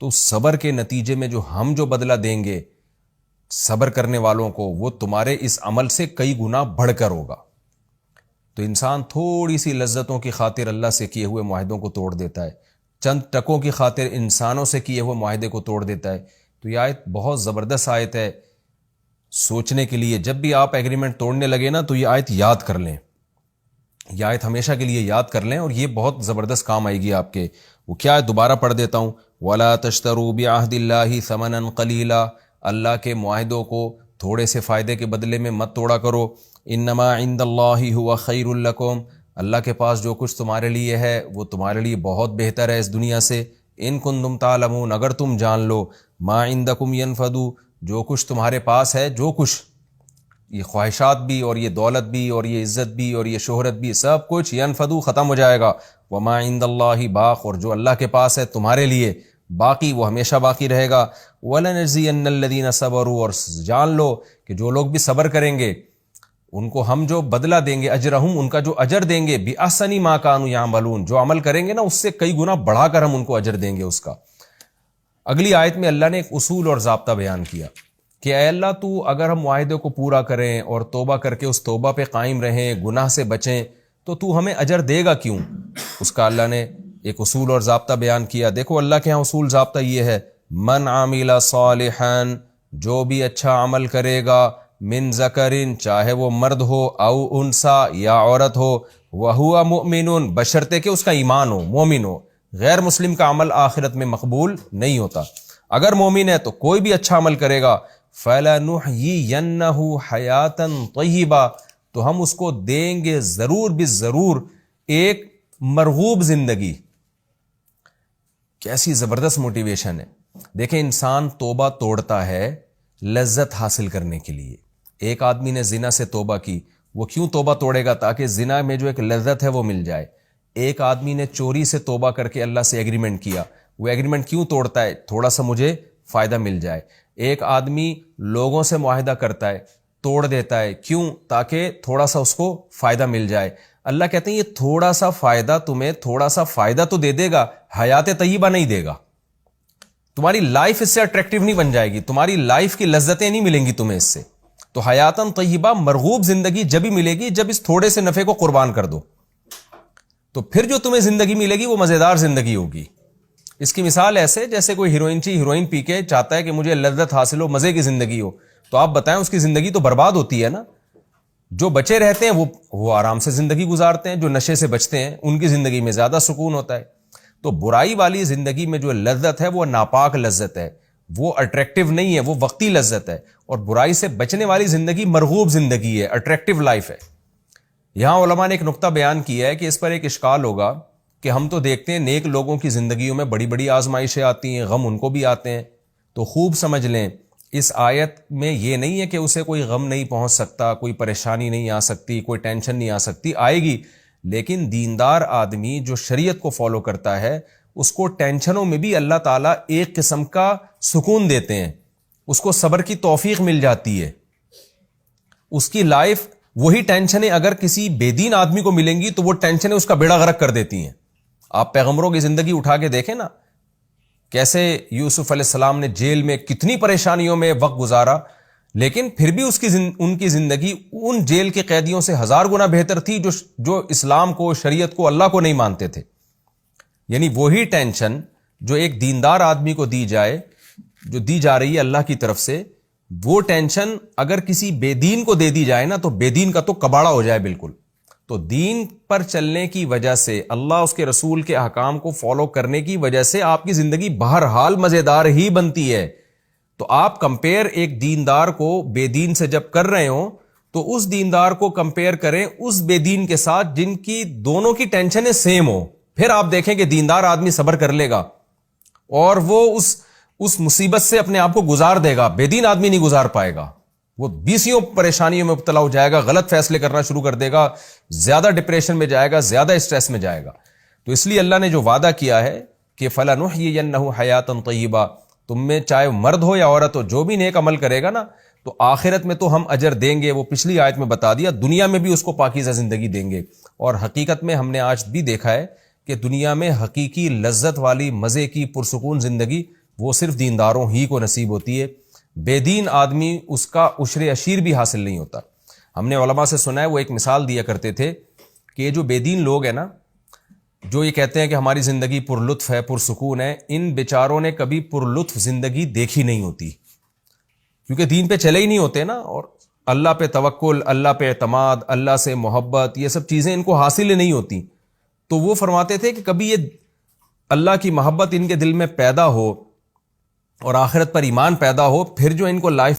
تو صبر کے نتیجے میں جو بدلہ دیں گے صبر کرنے والوں کو، وہ تمہارے اس عمل سے کئی گنا بڑھ کر ہوگا۔ تو انسان تھوڑی سی لذتوں کی خاطر اللہ سے کیے ہوئے معاہدوں کو توڑ دیتا ہے، چند ٹکوں کی خاطر انسانوں سے کیے ہوئے معاہدے کو توڑ دیتا ہے۔ تو یہ آیت بہت زبردست آیت ہے سوچنے کے لیے۔ جب بھی آپ ایگریمنٹ توڑنے لگے نا تو یہ آیت یاد کر لیں، یہ آیت ہمیشہ کے لیے یاد کر لیں، اور یہ بہت زبردست کام آئے گی آپ کے۔ وہ کیا ہے، دوبارہ پڑھ دیتا ہوں، وَلَا تَشْتَرُوا بِعَهْدِ اللَّهِ ثَمَنًا قَلِيلًا، اللہ کے معاہدوں کو تھوڑے سے فائدے کے بدلے میں مت توڑا کرو۔ انما عند اللہ هو خیر لکم، اللہ کے پاس جو کچھ تمہارے لیے ہے وہ تمہارے لیے بہت بہتر ہے اس دنیا سے۔ ان کنتم تعلمون، اگر تم جان لو، ما عندکم ینفد، جو کچھ تمہارے پاس ہے، جو کچھ یہ خواہشات بھی اور یہ دولت بھی اور یہ عزت بھی اور یہ شہرت بھی، سب کچھ ینفد ختم ہو جائے گا۔ وما عند اللہ باق، اور جو اللہ کے پاس ہے تمہارے لیے باقی، وہ ہمیشہ باقی رہے گا۔ وَلَنَجْزِيَنَّ الَّذِينَ صَبَرُوا، اور جان لو کہ جو لوگ بھی صبر کریں گے ان کو ہم جو بدلہ دیں گے، اجرہم، ان کا جو اجر دیں گے، بِأَحْسَنِ مَا كَانُوا يَعْمَلُونَ، جو عمل کریں گے نا اس سے کئی گنا بڑھا کر ہم ان کو اجر دیں گے اس کا۔ اگلی آیت میں اللہ نے ایک اصول اور ضابطہ بیان کیا کہ اے اللہ تو اگر ہم معاہدے کو پورا کریں اور توبہ کر کے اس توبہ پہ قائم رہیں، گناہ سے بچیں، تو ہمیں اجر دے گا کیوں؟ اس کا اللہ نے ایک اصول اور ضابطہ بیان کیا۔ دیکھو اللہ کے ہاں اصول ضابطہ یہ ہے، من عامل صالحا، جو بھی اچھا عمل کرے گا، من ذکرن، چاہے وہ مرد ہو، او انسا، یا عورت ہو، وہو مؤمن، بشرطے کہ اس کا ایمان ہو، مومن ہو۔ غیر مسلم کا عمل آخرت میں مقبول نہیں ہوتا۔ اگر مومن ہے تو کوئی بھی اچھا عمل کرے گا، فَلَنُحْيِيَنَّهُ حَيَاةً طَيِّبَةً، تو ہم اس کو دیں گے ضرور بالضرور ایک مرغوب زندگی۔ کیسی زبردست موٹیویشن ہے۔ دیکھیں انسان توبہ توڑتا ہے لذت حاصل کرنے کے لیے۔ ایک آدمی نے زنا سے توبہ کی، وہ کیوں توبہ توڑے گا؟ تاکہ زنا میں جو ایک لذت ہے وہ مل جائے۔ ایک آدمی نے چوری سے توبہ کر کے اللہ سے ایگریمنٹ کیا، وہ ایگریمنٹ کیوں توڑتا ہے؟ تھوڑا سا مجھے فائدہ مل جائے۔ ایک آدمی لوگوں سے معاہدہ کرتا ہے، توڑ دیتا ہے، کیوں؟ تاکہ تھوڑا سا اس کو فائدہ مل جائے۔ اللہ کہتے ہیں یہ تھوڑا سا فائدہ تمہیں تھوڑا سا فائدہ تو دے دے گا، حیات طیبہ نہیں دے گا۔ تمہاری لائف اس سے اٹریکٹیو نہیں بن جائے گی، تمہاری لائف کی لذتیں نہیں ملیں گی تمہیں اس سے۔ تو حیاتاً طیبہ، مرغوب زندگی جب ہی ملے گی جب اس تھوڑے سے نفع کو قربان کر دو، تو پھر جو تمہیں زندگی ملے گی وہ مزیدار زندگی ہوگی۔ اس کی مثال ایسے جیسے کوئی ہیروئن پی کے چاہتا ہے کہ مجھے لذت حاصل ہو، مزے کی زندگی ہو، تو آپ بتائیں اس کی زندگی تو برباد ہوتی ہے نا۔ جو بچے رہتے ہیں وہ آرام سے زندگی گزارتے ہیں، جو نشے سے بچتے ہیں ان کی زندگی میں زیادہ سکون ہوتا ہے۔ تو برائی والی زندگی میں جو لذت ہے وہ ناپاک لذت ہے، وہ اٹریکٹیو نہیں ہے، وہ وقتی لذت ہے۔ اور برائی سے بچنے والی زندگی مرغوب زندگی ہے، اٹریکٹیو لائف ہے۔ یہاں علماء نے ایک نقطہ بیان کیا ہے کہ اس پر ایک اشکال ہوگا کہ ہم تو دیکھتے ہیں نیک لوگوں کی زندگیوں میں بڑی بڑی آزمائشیں آتی ہیں، غم ان کو بھی آتے ہیں۔ تو خوب سمجھ لیں اس آیت میں یہ نہیں ہے کہ اسے کوئی غم نہیں پہنچ سکتا، کوئی پریشانی نہیں آ سکتی، کوئی ٹینشن نہیں آ سکتی، آئے گی۔ لیکن دیندار آدمی جو شریعت کو فالو کرتا ہے اس کو ٹینشنوں میں بھی اللہ تعالیٰ ایک قسم کا سکون دیتے ہیں، اس کو صبر کی توفیق مل جاتی ہے۔ اس کی لائف، وہی ٹینشنیں اگر کسی بے دین آدمی کو ملیں گی تو وہ ٹینشنیں اس کا بیڑا غرق کر دیتی ہیں۔ آپ پیغمبروں کی زندگی اٹھا کے دیکھیں نا، کیسے یوسف علیہ السلام نے جیل میں کتنی پریشانیوں میں وقت گزارا، لیکن پھر بھی ان کی زندگی ان جیل کے قیدیوں سے 1000 گنا بہتر تھی جو اسلام کو، شریعت کو، اللہ کو نہیں مانتے تھے۔ یعنی وہی ٹینشن جو ایک دیندار آدمی کو دی جائے، جو دی جا رہی ہے اللہ کی طرف سے، وہ ٹینشن اگر کسی بے دین کو دے دی جائے نا تو بے دین کا تو کباڑا ہو جائے بالکل۔ تو دین پر چلنے کی وجہ سے، اللہ اس کے رسول کے احکام کو فالو کرنے کی وجہ سے آپ کی زندگی بہرحال مزیدار ہی بنتی ہے۔ تو آپ کمپیئر ایک دیندار کو بے دین سے جب کر رہے ہوں تو اس دیندار کو کمپیئر کریں اس بے دین کے ساتھ جن کی دونوں کی ٹینشنیں سیم ہو، پھر آپ دیکھیں کہ دیندار آدمی صبر کر لے گا اور وہ اس مصیبت سے اپنے آپ کو گزار دے گا، بے دین آدمی نہیں گزار پائے گا، وہ 20 پریشانیوں میں مبتلا ہو جائے گا، غلط فیصلے کرنا شروع کر دے گا، زیادہ ڈپریشن میں جائے گا، زیادہ اسٹریس میں جائے گا۔ تو اس لیے اللہ نے جو وعدہ کیا ہے کہ فَلَنُحْيِيَنَّهُ حَيَاةً طَيِّبَةً، تم میں چاہے مرد ہو یا عورت ہو، جو بھی نیک عمل کرے گا نا تو آخرت میں تو ہم اجر دیں گے، وہ پچھلی آیت میں بتا دیا، دنیا میں بھی اس کو پاکیزہ زندگی دیں گے۔ اور حقیقت میں ہم نے آج بھی دیکھا ہے کہ دنیا میں حقیقی لذت والی، مزے کی، پرسکون زندگی وہ صرف دینداروں ہی کو نصیب ہوتی ہے. بے دین آدمی اس کا عشر عشیر بھی حاصل نہیں ہوتا. ہم نے علماء سے سنا ہے، وہ ایک مثال دیا کرتے تھے کہ یہ جو بے دین لوگ ہیں نا، جو یہ کہتے ہیں کہ ہماری زندگی پر لطف ہے، پرسکون ہے، ان بیچاروں نے کبھی پر لطف زندگی دیکھی نہیں ہوتی، کیونکہ دین پہ چلے ہی نہیں ہوتے نا، اور اللہ پہ توکل، اللہ پہ اعتماد، اللہ سے محبت، یہ سب چیزیں ان کو حاصل ہی نہیں ہوتی. تو وہ فرماتے تھے کہ کبھی یہ اللہ کی محبت ان کے دل میں پیدا ہو اور آخرت پر ایمان پیدا ہو، پھر جو ان کو لائف